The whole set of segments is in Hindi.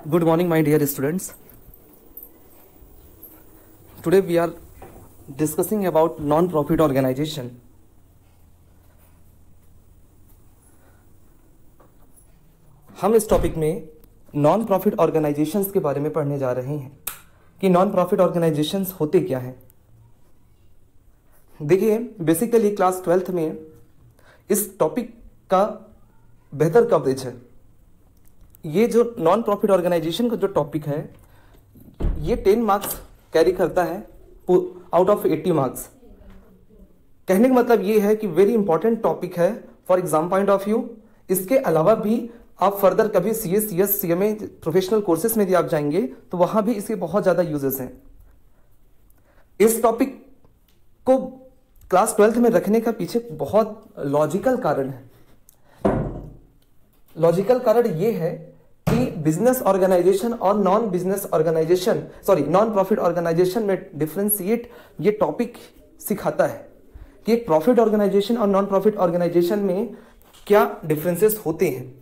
Good morning, my dear students. Today we are discussing about non-profit organization. हम इस टॉपिक में नॉन प्रॉफिट ऑर्गेनाइजेशंस के बारे में पढ़ने जा रहे हैं कि नॉन प्रॉफिट ऑर्गेनाइजेशंस होते क्या हैं। देखिए, बेसिकली क्लास 12th में इस टॉपिक का बेहतर कवरेज है। ये जो नॉन प्रॉफिट ऑर्गेनाइजेशन का जो टॉपिक है ये 10 मार्क्स कैरी करता है आउट ऑफ 80 मार्क्स। कहने का मतलब ये है कि वेरी इंपॉर्टेंट टॉपिक है for exam point of view. इसके अलावा भी आप फर्दर कभी CA, CS, CMA professional courses में भी आप जाएंगे तो वहां भी इसके बहुत ज्यादा यूजेस हैं। इस टॉपिक को क्लास 12th में रखने का पीछे बहुत लॉजिकल कारण है। लॉजिकल कारण ये है कि बिजनेस ऑर्गेनाइजेशन और non business organisation non profit organisation में डिफरेंशिएट ये टॉपिक सिखाता है कि एक प्रॉफिट ऑर्गेनाइजेशन और नॉन प्रॉफिट ऑर्गेनाइजेशन में क्या डिफरेंसेस होते हैं।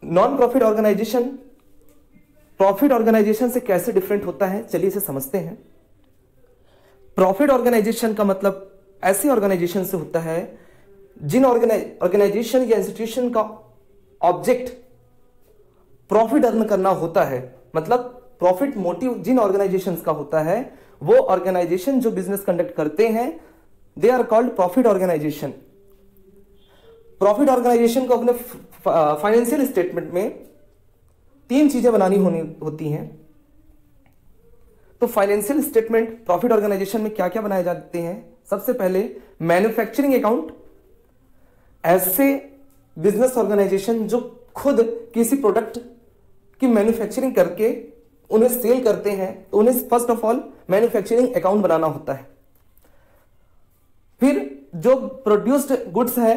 Non profit organisation profit organisation से कैसे डिफरेंट होता है, चलिए इसे समझते हैं। प्रॉफिट ऑर्गेनाइजेशन का मतलब ऐसी ऑर्गेनाइजेशन से होता है जिन ऑर्गेनाइजेशन या इंस्टीट्यूशन का ऑब्जेक्ट प्रॉफिट अर्न करना होता है। मतलब प्रॉफिट मोटिव जिन ऑर्गेनाइजेशंस का होता है, वो ऑर्गेनाइजेशन जो बिजनेस कंडक्ट करते हैं they are called profit organisation. Profit organisation को अपने फाइनेंशियल स्टेटमेंट में 3 चीजें बनानी होती हैं। तो फाइनेंशियल स्टेटमेंट प्रॉफिट ऑर्गेनाइजेशन में क्या क्या बनाए जाते हैं? सबसे पहले मैन्युफैक्चरिंग अकाउंट। ऐसे बिजनेस ऑर्गेनाइजेशन जो खुद किसी प्रोडक्ट की मैन्युफैक्चरिंग करके उन्हें सेल करते हैं तो उन्हें first of all manufacturing account बनाना होता है। फिर जो प्रोड्यूस्ड गुड्स है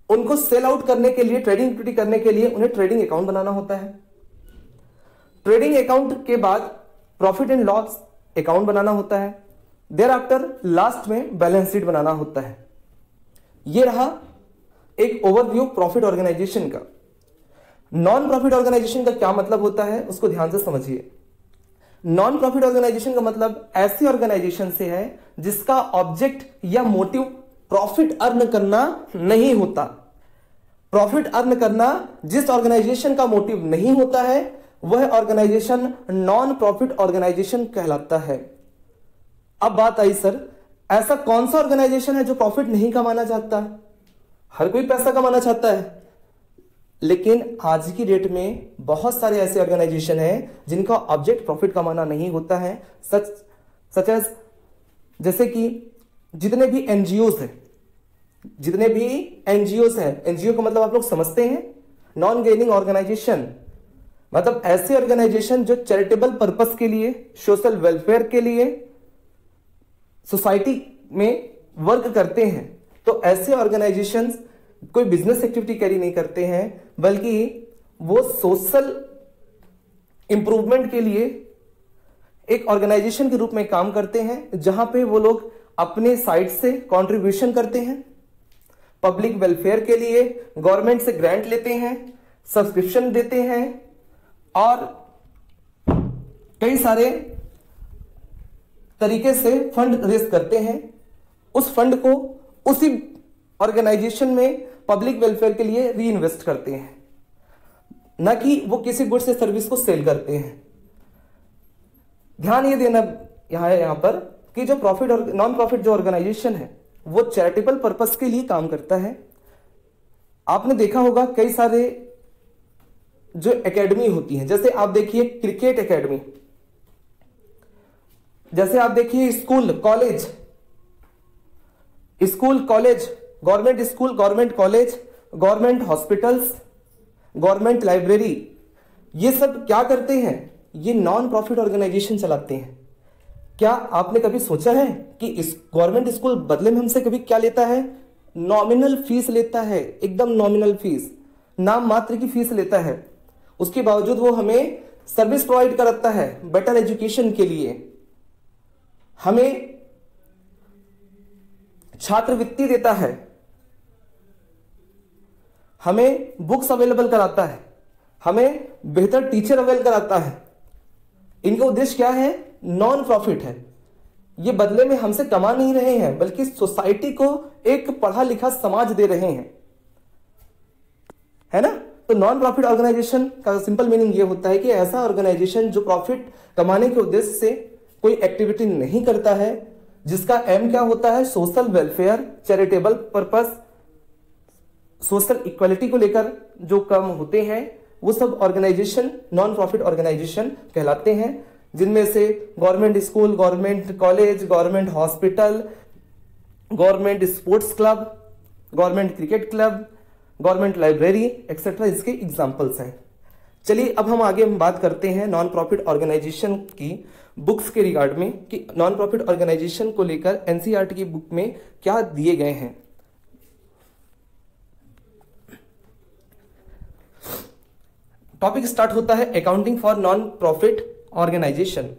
उनको सेल आउट करने के लिए, ट्रेडिंग एक्टिविटी करने के लिए उन्हें ट्रेडिंग अकाउंट बनाना होता है। ट्रेडिंग अकाउंट के बाद प्रॉफिट एंड लॉस अकाउंट बनाना होता है। देयर आफ्टर लास्ट में बैलेंस शीट बनाना होता है। यह रहा एक ओवरव्यू प्रॉफिट ऑर्गेनाइजेशन का। नॉन प्रॉफिट ऑर्गेनाइजेशन का क्या मतलब होता है उसको ध्यान से समझिए। नॉन प्रॉफिट ऑर्गेनाइजेशन का मतलब ऐसी ऑर्गेनाइजेशन से है जिसका ऑब्जेक्ट या मोटिव प्रॉफिट अर्न करना नहीं होता। प्रॉफिट अर्न करना जिस ऑर्गेनाइजेशन का मोटिव नहीं होता है वह ऑर्गेनाइजेशन नॉन प्रॉफिट ऑर्गेनाइजेशन कहलाता है। अब बात आई, सर ऐसा कौन सा ऑर्गेनाइजेशन है जो प्रॉफिट नहीं कमाना चाहता? हर कोई पैसा कमाना चाहता है, लेकिन आज की डेट में बहुत सारे ऐसे ऑर्गेनाइजेशन हैं जिनका ऑब्जेक्ट प्रॉफिट कमाना नहीं होता है। सच एज जैसे कि जितने भी एनजीओस हैं, एनजीओ का मतलब आप लोग समझते हैं, नॉन गेनिंग ऑर्गेनाइजेशन। मतलब ऐसे ऑर्गेनाइजेशन जो चैरिटेबल पर्पस के लिए, सोशल वेलफेयर के लिए सोसाइटी में वर्क करते हैं। तो ऐसे ऑर्गेनाइजेशंस कोई बिजनेस एक्टिविटी कैरी नहीं करते हैं, बल्कि वो सोशल इंप्रूवमेंट के लिए एक ऑर्गेनाइजेशन के रूप में काम करते हैं, जहां पे वो लोग अपने साइड से कंट्रीब्यूशन करते हैं पब्लिक वेलफेयर के लिए, गवर्नमेंट से ग्रांट लेते हैं, सब्सक्रिप्शन देते हैं और कई सारे तरीके से फंड रेज करते हैं। उस फंड को उसी ऑर्गेनाइजेशन में पब्लिक वेलफेयर के लिए री इन्वेस्ट करते हैं, न कि वो किसी गुड्स या सर्विस को सेल करते हैं। ध्यान ये देना यहां पर कि जो प्रॉफिट और नॉन प्रॉफिट जो ऑर्गेनाइजेशन है वो चैरिटेबल पर्पस के लिए काम करता है। आपने देखा होगा कई सारे जो एकेडमी होती हैं, जैसे आप देखिए क्रिकेट एकेडमी, जैसे आप देखिए school college, government school, government college, government hospitals, government library, ये सब क्या करते हैं? ये नॉन प्रॉफिट ऑर्गेनाइजेशन चलाते हैं। क्या आपने कभी सोचा है कि इस गवर्नमेंट स्कूल बदले में हमसे कभी क्या लेता है? नॉमिनल फीस लेता है, एकदम नॉमिनल फीस, नाम मात्र की फीस लेता है। उसके बावजूद वो हमें सर्विस प्रोवाइड कराता है बेटर एजुकेशन के लिए, हमें छात्रवृत्ति देता है, हमें बुक्स अवेलेबल कराता है, हमें बेहतर टीचर अवेल कराता है। इनका उद्देश्य क्या है? नॉन प्रॉफिट है। ये बदले में हमसे कमा नहीं रहे हैं, बल्कि सोसाइटी को एक पढ़ा लिखा समाज दे रहे हैं, है ना। तो नॉन प्रॉफिट ऑर्गेनाइजेशन का सिंपल मीनिंग ये होता है कि ऐसा ऑर्गेनाइजेशन जो प्रॉफिट कमाने के उद्देश्य से कोई एक्टिविटी नहीं करता है, जिसका एम क्या होता है? Social welfare, charitable purpose, social equality को लेकर जो काम होते हैं, वो सब ऑर्गेनाइजेशन नॉन प्रॉफिट ऑर्गेनाइजेशन कहलाते हैं, जिनमें से government school, government college, government hospital, government sports club, government cricket club, government library etcetera इसके एग्जाम्पल्स हैं। चलिए अब हम आगे बात करते हैं नॉन प्रॉफिट ऑर्गेनाइजेशन की बुक्स के रिगार्ड में, कि नॉन प्रॉफिट ऑर्गेनाइजेशन को लेकर एनसीईआरटी की बुक में क्या दिए गए हैं। टॉपिक स्टार्ट होता है accounting for non profit organisation.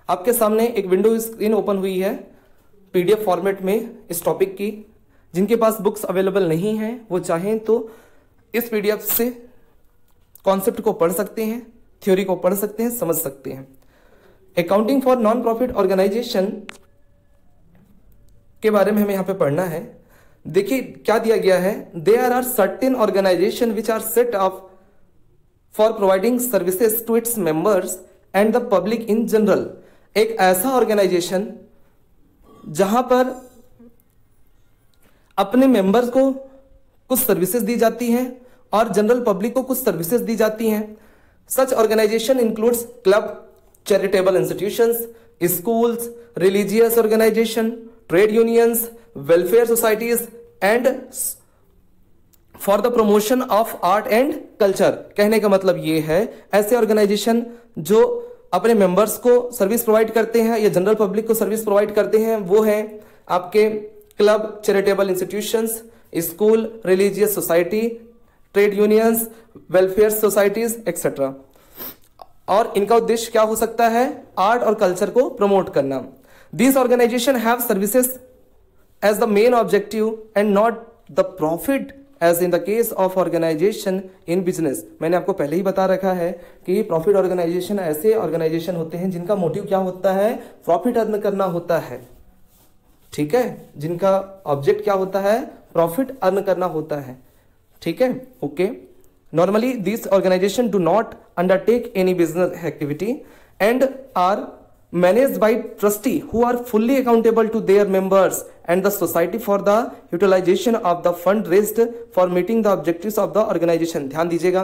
आपके सामने एक विंडो स्क्रीन ओपन हुई है पीडीएफ फॉर्मेट में इस टॉपिक की। जिनके पास बुक्स अवेलेबल नहीं है वो चाहें तो इस पीडीएफ से कॉन्सेप्ट को पढ़ सकते हैं, थ्योरी को पढ़ सकते हैं, समझ सकते हैं। Accounting for non profit organisation के बारे में हमें यहां पे पढ़ना है। देखिए क्या दिया गया है, there are certain organisation which are set up for providing services to its members and the public in general. एक ऐसा ऑर्गेनाइजेशन जहां पर अपने मेंबर्स को कुछ सर्विसेज दी जाती हैं और जनरल पब्लिक को कुछ सर्विसेज दी जाती हैं। Such organisation includes club, charitable institutions, schools, religious organisation, trade unions, welfare societies and for the promotion of art and culture. कहने का मतलब ये है ऐसे ऑर्गेनाइजेशन जो अपने मेंबर्स को सर्विस प्रोवाइड करते हैं या जनरल पब्लिक को सर्विस प्रोवाइड करते हैं, वो हैं आपके club, charitable institutions, school, religious society, trade unions, welfare societies etcetera. और इनका उद्देश्य क्या हो सकता है? आर्ट और कल्चर को प्रमोट करना। These organizations have services as the main objective and not the profit as in the case of organization in business। मैंने आपको पहले ही बता रखा है कि प्रॉफिट ऑर्गेनाइजेशन ऐसे ऑर्गेनाइजेशन होते हैं जिनका मोटिव क्या होता है? प्रॉफिट अर्न करना होता है, ठीक है। जिनका ऑब्जेक्ट क्या होता है? प्रॉफिट अर्न करना होता है, ठीक है, okay. Normally this organisation do not undertake any business activity and are managed by trustee who are fully accountable to their members and the society for the utilization of the fund raised for meeting the objectives of the organization। ध्यान दीजिएगा,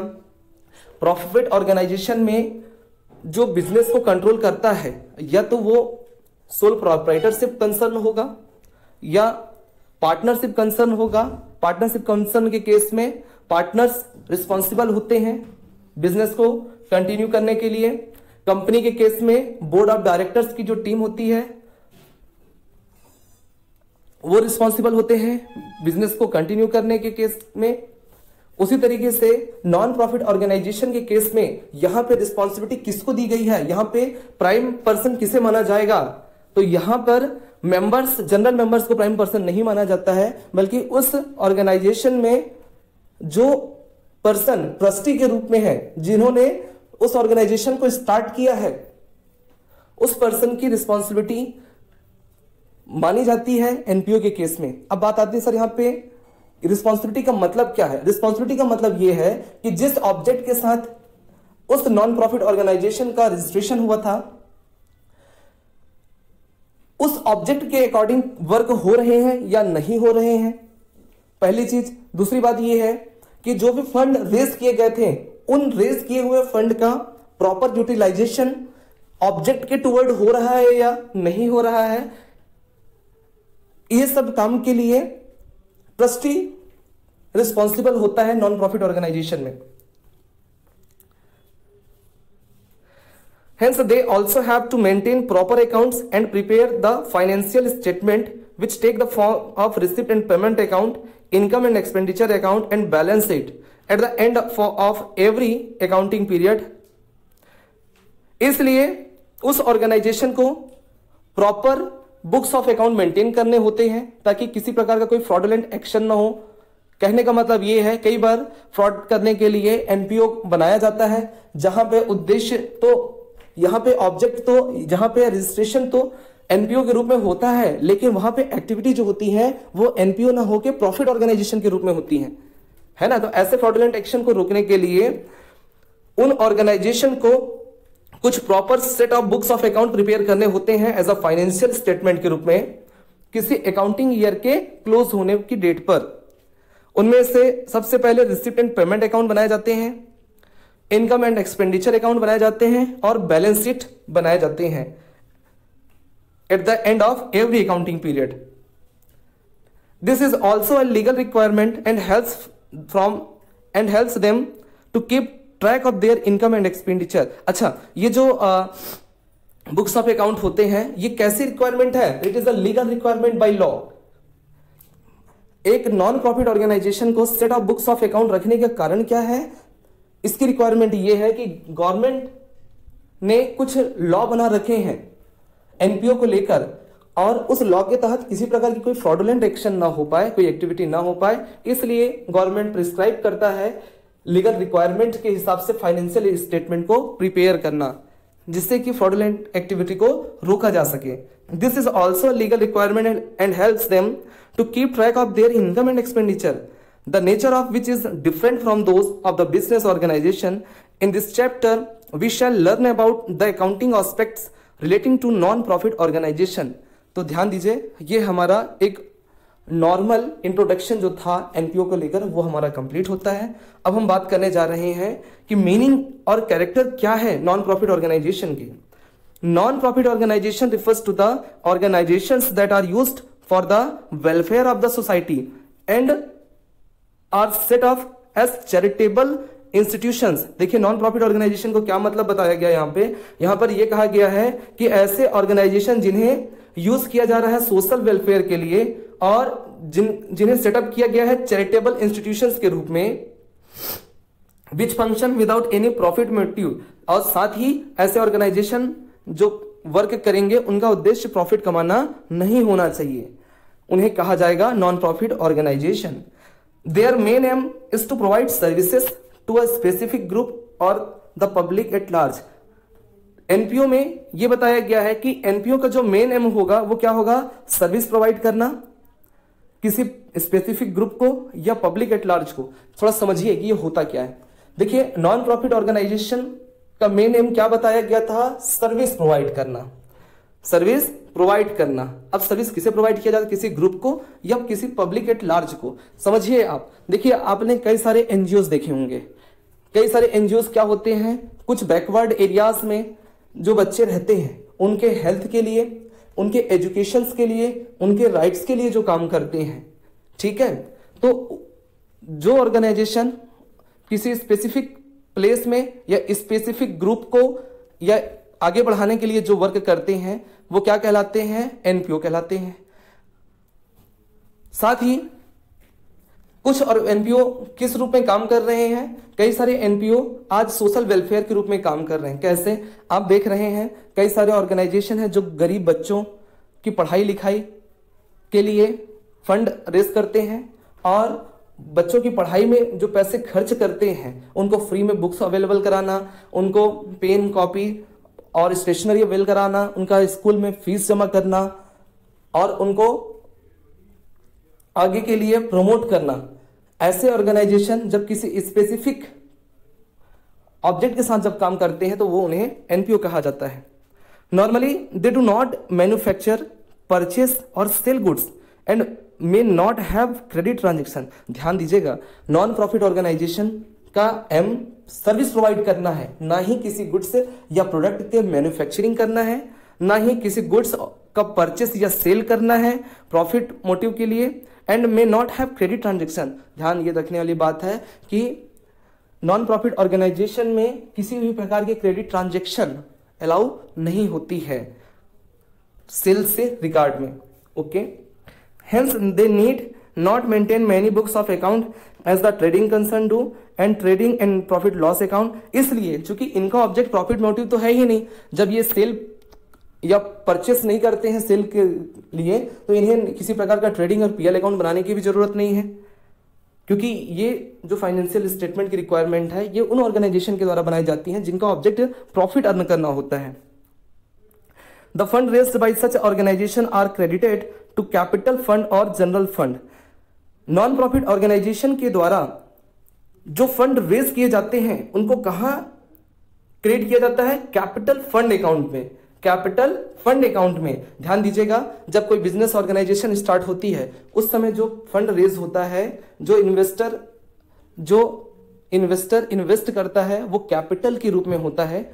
प्रॉफिट ऑर्गेनाइजेशन में जो बिजनेस को कंट्रोल करता है या तो वो सोल प्रोप्राइटरशिप कंसर्न होगा या पार्टनरशिप कंसर्न होगा। पार्टनरशिप कंसर्न के केस में पार्टनर्स रिस्पॉन्सिबल होते हैं बिजनेस को कंटिन्यू करने के लिए। कंपनी के केस में बोर्ड ऑफ डायरेक्टर्स की जो टीम होती है वो रिस्पॉन्सिबल होते हैं बिजनेस को कंटिन्यू करने के केस में। उसी तरीके से नॉन प्रॉफिट ऑर्गेनाइजेशन के केस में यहां पे रिस्पॉन्सिबिलिटी किसको दी गई है? यहां पे प्राइम पर्सन किसे माना जाएगा? तो यहां पर मेंबर्स, जनरल मेंबर्स को प्राइम पर्सन नहीं माना जाता है, बल्कि उस ऑर्गेनाइजेशन में जो पर्सन ट्रस्टी के रूप में है, जिन्होंने उस ऑर्गेनाइजेशन को स्टार्ट किया है, उस पर्सन की रिस्पॉन्सिबिलिटी मानी जाती है एनपीओ के केस में। अब बात आती है सर यहां पे रिस्पॉन्सिबिलिटी का मतलब क्या है? रिस्पॉन्सिबिलिटी का मतलब यह है कि जिस ऑब्जेक्ट के साथ उस नॉन प्रॉफिट ऑर्गेनाइजेशन का रजिस्ट्रेशन हुआ था, उस ऑब्जेक्ट के अकॉर्डिंग वर्क हो रहे हैं या नहीं हो रहे हैं, पहली चीज। दूसरी बात यह है कि जो भी फंड रेज किए गए थे, उन रेज किए हुए फंड का प्रॉपर यूटिलाइजेशन ऑब्जेक्ट के टुवर्ड हो रहा है या नहीं हो रहा है। ये सब काम के लिए ट्रस्टी रिस्पॉन्सिबल होता है नॉन प्रॉफिट ऑर्गेनाइजेशन में। Hence, they also have to maintain proper accounts and prepare the financial statement which take the form of receipt and payment account, income and expenditure account and balance sheet at the end of every accounting period। इसलिए उस ऑर्गेनाइजेशन को proper books of account maintain करने होते हैं ताकि किसी प्रकार का कोई फ्रॉडुलेंट एक्शन ना हो, कहने का मतलब ये है, कई बार फ्रॉड करने के लिए एनपीओ बनाया जाता है, जहां पे उद्देश्य तो, यहां पे ऑब्जेक्ट तो, जहां पे रजिस्ट्रेशन तो एनपीओ के रूप में होता है, लेकिन वहां पे एक्टिविटी जो होती है वो एनपीओ ना होके प्रॉफिट ऑर्गेनाइजेशन के रूप में होती है ना। तो ऐसे फ्रॉडुलेंट एक्शन को रोकने के लिए उन ऑर्गेनाइजेशन को कुछ proper set of books of account prepare करने होते हैं एज अ फाइनेंशियल स्टेटमेंट के रूप में, किसी अकाउंटिंग ईयर के क्लोज होने की डेट पर। उनमें से सबसे पहले रिसिप्ट एंड पेमेंट अकाउंट बनाए जाते हैं, इनकम एंड एक्सपेंडिचर अकाउंट बनाए जाते हैं और बैलेंस शीट बनाए जाते हैं at the end of every accounting period. This is also a legal requirement and helps them to keep track of their income and expenditure. अच्छा, ये जो बुक्स ऑफ अकाउंट होते हैं, ये कैसी रिक्वायरमेंट है? It is a legal requirement by law. एक नॉन प्रॉफिट ऑर्गेनाइजेशन को set of books of account रखने का कारण क्या है? इसकी रिक्वायरमेंट ये है कि गवर्नमेंट ने कुछ लॉ बना रखे हैं एनपीओ को लेकर, और उस लॉ के तहत किसी प्रकार की कोई फ्रॉडुलेंट एक्शन ना हो पाए, कोई एक्टिविटी ना हो पाए, इसलिए गवर्नमेंट प्रिस्क्राइब करता है लीगल रिक्वायरमेंट के हिसाब से फाइनेंशियल स्टेटमेंट को प्रिपेयर करना, जिससे कि फ्रॉडुलेंट एक्टिविटी को रोका जा सके। This is also legal requirement and helps them to keep track of their income and expenditure, the nature of which is different from those of the business organization. In this chapter, we shall learn about the accounting aspects relating to non-profit organization. तो ध्यान दीजिए, ये हमारा एक नॉर्मल इंट्रोडक्शन जो था एनपीओ को लेकर वो हमारा कंप्लीट होता है। अब हम बात करने जा रहे हैं कि मीनिंग और कैरेक्टर क्या है नॉन प्रॉफिट ऑर्गेनाइजेशन की। Non profit organisation refers to the organisations that are used for the welfare of the society and are set of as charitable institutions. देखिए, नॉन प्रॉफिट ऑर्गेनाइजेशन को क्या मतलब बताया गया यहां पर यह कहा गया है कि ऐसे ऑर्गेनाइजेशन जिन्हें यूज किया जा रहा है सोशल वेलफेयर के लिए और जिन्हें सेटअप किया गया है चैरिटेबल इंस्टीट्यूशंस के रूप में, which function without any profit motive, और साथ ही ऐसे ऑर्गेनाइजेशन जो वर्क करेंगे उनका उद्देश्य प्रॉफिट कमाना नहीं होना चाहिए, उन्हें कहा जाएगा non profit organisation. Their main aim is to provide services to a specific group or the public at large. NPO में यह बताया गया है कि एनपीओ का जो मेन एम होगा वो क्या होगा? सर्विस प्रोवाइड करना किसी स्पेसिफिक ग्रुप को या पब्लिक एट लार्ज को। थोड़ा समझिए कि ये होता क्या है। देखिए, नॉन प्रॉफिट ऑर्गेनाइजेशन का मेन एम क्या बताया गया था? सर्विस प्रोवाइड करना, सर्विस प्रोवाइड करना। अब सर्विस किसे प्रोवाइड किया जाता है? किसी ग्रुप को या किसी पब्लिक एट लार्ज को। समझिए आप, देखिए आपने कई सारे एनजीओज देखे होंगे। कई सारे एनजीओज क्या होते हैं? कुछ बैकवर्ड एरियाज में जो बच्चे रहते हैं उनके हेल्थ के लिए, उनके एजुकेशन के लिए, उनके राइट्स के लिए जो काम करते हैं, ठीक है। तो जो ऑर्गेनाइजेशन किसी स्पेसिफिक प्लेस में या स्पेसिफिक ग्रुप को या आगे बढ़ाने के लिए जो वर्क करते हैं वो क्या कहलाते हैं? एनपीओ कहलाते हैं। साथ ही कुछ और एनपीओ किस रूप में काम कर रहे हैं? कई सारे एनपीओ आज सोशल वेलफेयर के रूप में काम कर रहे हैं। कैसे? आप देख रहे हैं कई सारे ऑर्गेनाइजेशन हैं जो गरीब बच्चों की पढ़ाई लिखाई के लिए फंड रेज करते हैं और बच्चों की पढ़ाई में जो पैसे खर्च करते हैं उनको फ्री में बुक्स अवेलेबल कराना, उनको पेन कॉपी और स्टेशनरी अवेल कराना, उनका स्कूल में फीस जमा करना और उनको आगे के लिए प्रमोट करना। ऐसे ऑर्गेनाइजेशन जब किसी स्पेसिफिक ऑब्जेक्ट के साथ जब काम करते हैं तो वो उन्हें एनपीओ कहा जाता है। Normally they do not manufacture, purchase और sale goods and may not have credit transaction. ध्यान दीजिएगा, नॉन प्रॉफिट ऑर्गेनाइजेशन का एम सर्विस प्रोवाइड करना है, ना ही किसी गुड्स या प्रोडक्ट के मैन्युफैक्चरिंग करना है, ना ही किसी गुड्स का परचेस या सेल करना है प्रॉफिट मोटिव के लिए, and may not have credit transaction. ध्यान ये रखने वाली बात है कि नॉन प्रॉफिट ऑर्गेनाइजेशन में किसी भी प्रकार के क्रेडिट ट्रांजेक्शन अलाउ नहीं होती है सेल से रिगार्ड में। Okay, hence they need not maintain many books of account as the trading concern do and trading and profit loss account। इसलिए चूंकि इनका ऑब्जेक्ट प्रॉफिट मोटिव तो है ही नहीं, जब ये सेल या परचेस नहीं करते हैं सेल के लिए तो इन्हें किसी प्रकार का ट्रेडिंग और पीएल अकाउंट बनाने की भी जरूरत नहीं है। क्योंकि ये जो फाइनेंशियल स्टेटमेंट की रिक्वायरमेंट है ये उन ऑर्गेनाइजेशन के द्वारा बनाई जाती हैं जिनका ऑब्जेक्ट प्रॉफिट अर्न करना होता है। The fund raised by such organisation are credited to capital fund और general fund. Non profit organisation के द्वारा जो फंड रेज किए जाते हैं उनको कहां क्रेडिट किया जाता है? कैपिटल फंड अकाउंट में। कैपिटल फंड अकाउंट में ध्यान दीजिएगा, जब कोई बिजनेस ऑर्गेनाइजेशन स्टार्ट होती है उस समय जो फंड रेज होता है, जो इन्वेस्टर इन्वेस्ट करता है वो कैपिटल के रूप में होता है,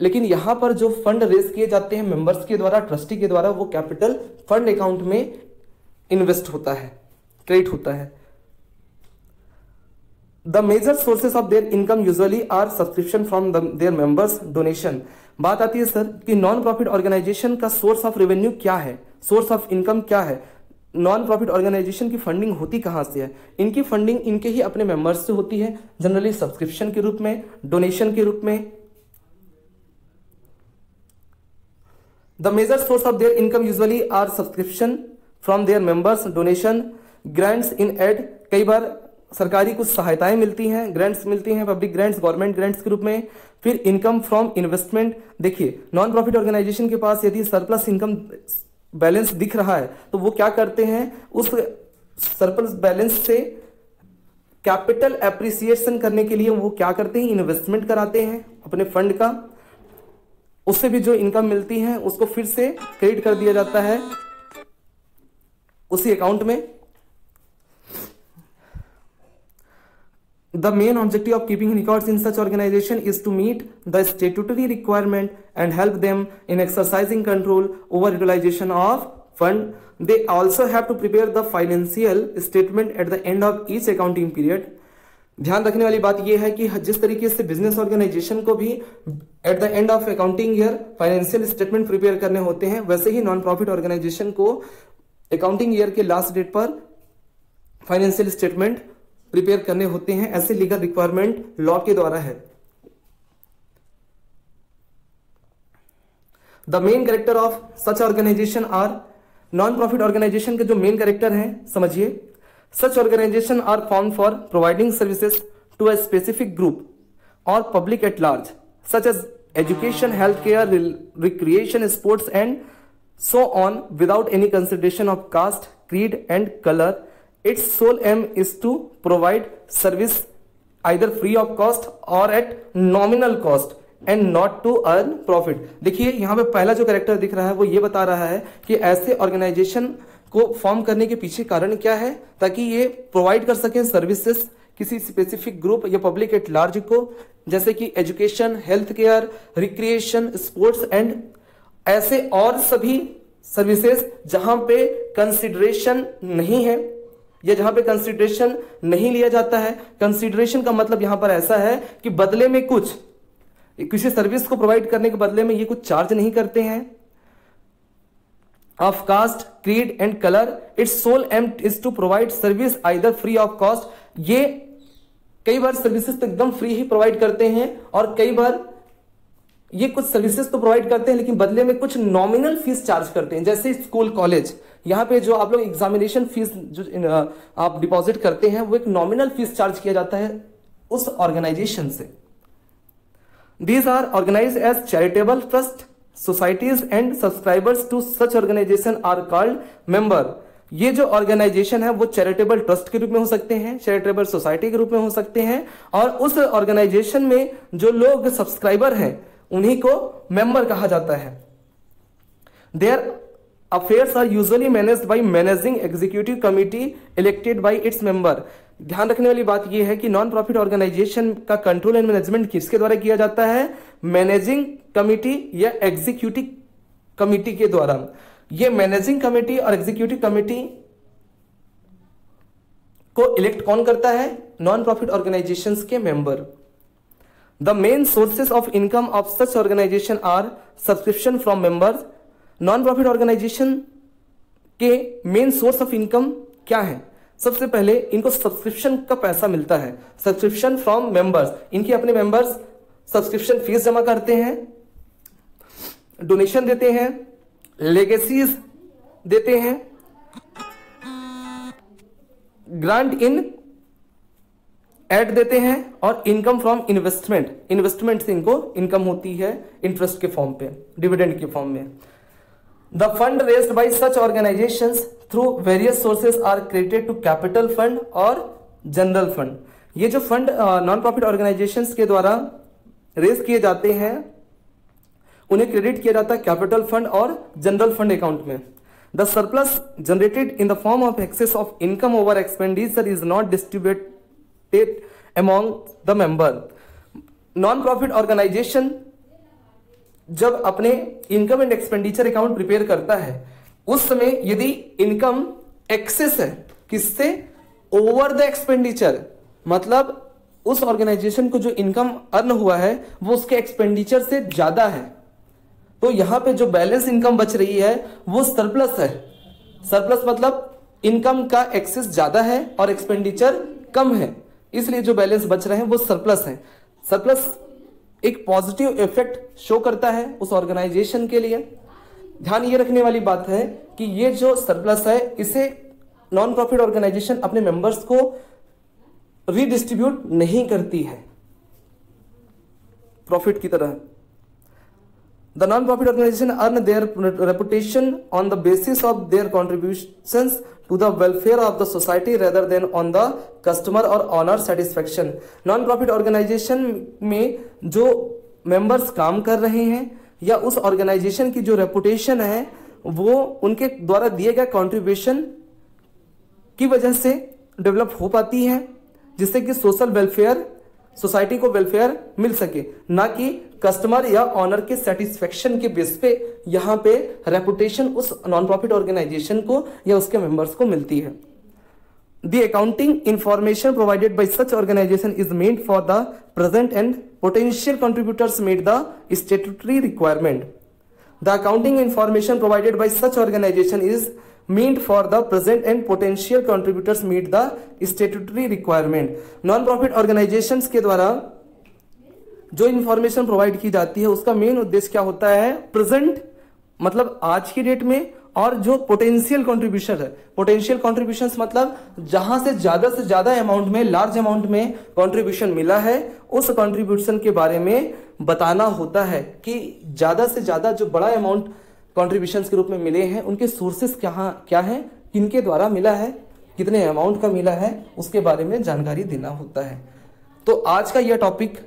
लेकिन यहां पर जो फंड रेज किए जाते हैं मेंबर्स के द्वारा, ट्रस्टी के द्वारा, वो कैपिटल फंड अकाउंट में इन्वेस्ट होता है, क्रेडिट होता है। The major sources of their income usually are subscription from their members, donation. बात आती है सर कि नॉन प्रॉफिट ऑर्गेनाइजेशन का सोर्स ऑफ रेवेन्यू क्या है, सोर्स ऑफ इनकम क्या है? नॉन प्रॉफिट ऑर्गेनाइजेशन की फंडिंग होती कहां से है? इनकी फंडिंग इनके ही अपने मेंबर्स से होती है, जनरली सब्सक्रिप्शन के रूप में, डोनेशन के रूप में। The major source of their income usually are subscription from their members, donation, grants in aid. कई बार सरकारी कुछ सहायताएं मिलती हैं, ग्रांट्स मिलती हैं, पब्लिक ग्रांट्स, गवर्नमेंट ग्रांट्स के रूप में। फिर इनकम फ्रॉम इन्वेस्टमेंट। देखिए नॉन प्रॉफिट ऑर्गेनाइजेशन के पास यदि सरप्लस इनकम बैलेंस दिख रहा है तो वो क्या करते हैं, उस सरप्लस बैलेंस से कैपिटल एप्रिसिएशन करने के लिए वो क्या करते हैं, इन्वेस्टमेंट कराते हैं अपने फंड का। उससे भी जो इनकम मिलती है उसको फिर से क्रेडिट कर दिया जाता है उसी अकाउंट में। The main objective of keeping records in such organization is to meet the statutory requirement and help them in exercising control over utilization of fund. They also have to prepare the financial statement at the end of each accounting period. ध्यान रखने वाली बात यह है कि जिस तरीके से बिजनेस ऑर्गेनाइजेशन को भी eight the end of accounting year financial statement prepare करने होते हैं, वैसे ही नॉन प्रॉफिट ऑर्गेनाइजेशन को अकाउंटिंग ईयर के लास्ट डेट पर फाइनेंशियल स्टेटमेंट प्रिपेयर करने होते हैं। ऐसे लीगल रिक्वायरमेंट लॉ के द्वारा है। The main character of such organisation are, non profit organisation के जो मेन कैरेक्टर हैं समझिए। Such organisation are form for providing services to a specific group और public at large such as education, health care, recreation, sports and so on without any consideration of caste, creed and color. Its sole aim is to provide service either free of cost or at nominal cost and not to earn profit. देखिए यहाँ पे पहला जो कैरेक्टर दिख रहा है वो ये बता रहा है कि ऐसे ऑर्गेनाइजेशन को फॉर्म करने के पीछे कारण क्या है, ताकि ये प्रोवाइड कर सकें सर्विसेज किसी स्पेसिफिक ग्रुप या पब्लिक एट लार्ज को, जैसे कि education, health care, recreation, sports and ऐसे और सभी सर्विसेज जहां पे कंसिडरेशन नहीं है या जहां पे कंसिडरेशन नहीं लिया जाता है। कंसिडरेशन का मतलब यहां पर ऐसा है कि बदले में कुछ, किसी सर्विस को प्रोवाइड करने के बदले में ये कुछ चार्ज नहीं करते हैं। Of caste, creed and colour, its sole aim is to provide service either free of cost. ये कई बार सर्विसेज तो एकदम फ्री ही प्रोवाइड करते हैं और कई बार ये कुछ सर्विसेज तो प्रोवाइड करते हैं लेकिन बदले में कुछ नॉमिनल फीस चार्ज करते हैं। जैसे स्कूल, कॉलेज, यहाँ पे जो आप लोग एग्जामिनेशन फीस जो आप डिपॉजिट करते हैं वो एक नॉमिनल फीस चार्ज किया जाता है उस ऑर्गेनाइजेशन से। These are organised as charitable trust, societies and subscribers to such organisation are called member. ये जो ऑर्गेनाइजेशन है वो चैरिटेबल ट्रस्ट के रूप में हो सकते हैं, चैरिटेबल सोसाइटी के रूप में हो सकते हैं, और उस ऑर्गेनाइजेशन में जो लोग सब्सक्राइबर हैं उन्हीं को मेंबर कहा जाता है। Their affairs are usually managed by managing executive committee elected by its member. ध्यान रखने वाली बात यह है कि नॉन प्रॉफिट ऑर्गेनाइजेशन का कंट्रोल एंड मैनेजमेंट किसके द्वारा किया जाता है? मैनेजिंग कमिटी या एग्जीक्यूटिव कमिटी के द्वारा। ये मैनेजिंग कमिटी और एग्जीक्यूटिव कमिटी को इलेक्ट कौन करता है? नॉन प्रॉफिट ऑर्गेनाइजेशंस के member. The main sources of income of such organization are subscription from members. Non-profit organization के मेन सोर्स ऑफ इनकम क्या है? सबसे पहले इनको सब्सक्रिप्शन का पैसा मिलता है, सब्सक्रिप्शन फ्रॉम मेंबर्स। इनके अपने मेंबर्स सब्सक्रिप्शन फीस जमा करते हैं, डोनेशन देते हैं, लेगेसीज देते हैं, ग्रांट इन ऐड देते हैं, और इनकम फ्रॉम इन्वेस्टमेंट से इनको इनकम होती है इंटरेस्ट के फॉर्म पे, डिविडेंड के फॉर्म में। The fund raised by such organisations through various sources are credited to capital fund और जनरल फंड। ये जो फंड नॉन प्रॉफिट ऑर्गेनाइजेशंस के द्वारा रेज किए जाते हैं उन्हें क्रेडिट किया जाता है कैपिटल फंड और जनरल फंड अकाउंट में। The surplus generated in the form of excess of income over expenditure is not distributed among the member. Non profit organisation जब अपने income and expenditure account prepare करता है उस समय यदि इनकम एक्सेस है किससे, ओवर द एक्सपेंडिचर, मतलब उस ऑर्गेनाइजेशन को जो इनकम अर्न हुआ है वो उसके एक्सपेंडिचर से ज्यादा है, तो यहां पे जो बैलेंस इनकम बच रही है वो सरप्लस है। सरप्लस मतलब इनकम का एक्सेस ज्यादा है और एक्सपेंडिचर कम है, इसलिए जो बैलेंस बच रहे हैं वो सरप्लस है। सरप्लस एक पॉजिटिव इफेक्ट शो करता है उस ऑर्गेनाइजेशन के लिए। ध्यान ये रखने वाली बात है कि ये जो सरप्लस है इसे नॉन प्रॉफिट ऑर्गेनाइजेशन अपने मेंबर्स को रीडिस्ट्रीब्यूट नहीं करती है प्रॉफिट की तरह। The non profit organisation earn their reputation on the basis of their contributions to the welfare of the society rather than on the customer or owner satisfaction। Non profit organisation में जो मेंबर्स काम कर रहे हैं या उस ऑर्गेनाइजेशन की जो रेपुटेशन है वो उनके द्वारा दिए गए कंट्रीब्यूशन की वजह से डेवलप हो पाती है, जिससे कि सोशल वेलफेयर, सोसाइटी को वेलफेयर मिल सके, ना कि कस्टमर या ऑनर के सेटिस्फेक्शन के बेस पे यहां पे रेपुटेशन उस नॉन प्रॉफिट ऑर्गेनाइजेशन को या उसके मेंबर्स को मिलती है। The accounting information provided by such organisation is made for the present and potential contributors meet the statutory requirement. The accounting information provided by such organisation is meant for the present and potential contributors meet the statutory requirement। Non profit organisations के द्वारा जो इंफॉर्मेशन प्रोवाइड की जाती है उसका मेन उद्देश्य क्या होता है, प्रेजेंट मतलब आज की डेट में, और जो पोटेंशियल कॉन्ट्रीब्यूशन है, पोटेंशियल कॉन्ट्रीब्यूशंस मतलब जहां से ज्यादा अमाउंट में, लार्ज अमाउंट में कॉन्ट्रीब्यूशन मिला है उस कॉन्ट्रीब्यूशन के बारे में बताना होता है कि ज्यादा से ज्यादा जो बड़ा अमाउंट कॉन्ट्रीब्यूशंस के रूप में मिले हैं उनके सोर्सेस क्या है, किनके द्वारा मिला है, कितने अमाउंट का मिला है, उसके बारे में जानकारी देना होता है। तो आज का यह topic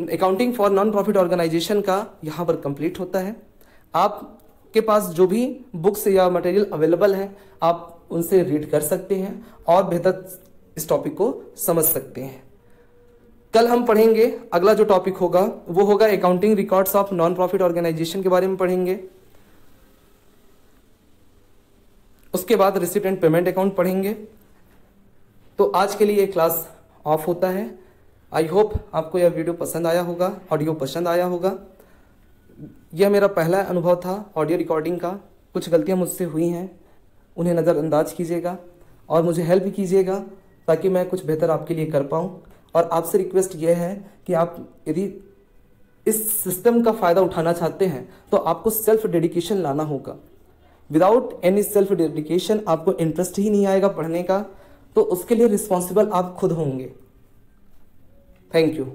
accounting for non profit organisation का यहां पर कंप्लीट होता है। आपके पास जो भी बुक्स या मटेरियल अवेलेबल है आप उनसे रीड कर सकते हैं और बेहतर इस टॉपिक को समझ सकते हैं। कल हम पढ़ेंगे, अगला जो टॉपिक होगा वो होगा accounting records of non profit organisation के बारे में पढ़ेंगे। उसके बाद रिसिप्ट एंड पेमेंट अकाउंट पढ़ेंगे। तो आज के लिए क्लास ऑफ होता है। आई होप आपको यह वीडियो पसंद आया होगा, ऑडियो पसंद आया होगा। यह मेरा पहला अनुभव था ऑडियो रिकॉर्डिंग का। कुछ गलतियां मुझसे हुई हैं, उन्हें नज़रअंदाज कीजिएगा और मुझे हेल्प कीजिएगा ताकि मैं कुछ बेहतर आपके लिए कर पाऊँ। और आपसे रिक्वेस्ट यह है कि आप यदि इस सिस्टम का फ़ायदा उठाना चाहते हैं तो आपको सेल्फ डेडिकेशन लाना होगा। विदाउट एनी सेल्फ डेडिकेशन आपको इंटरेस्ट ही नहीं आएगा पढ़ने का, तो उसके लिए रिस्पॉन्सिबल आप खुद होंगे। Thank you.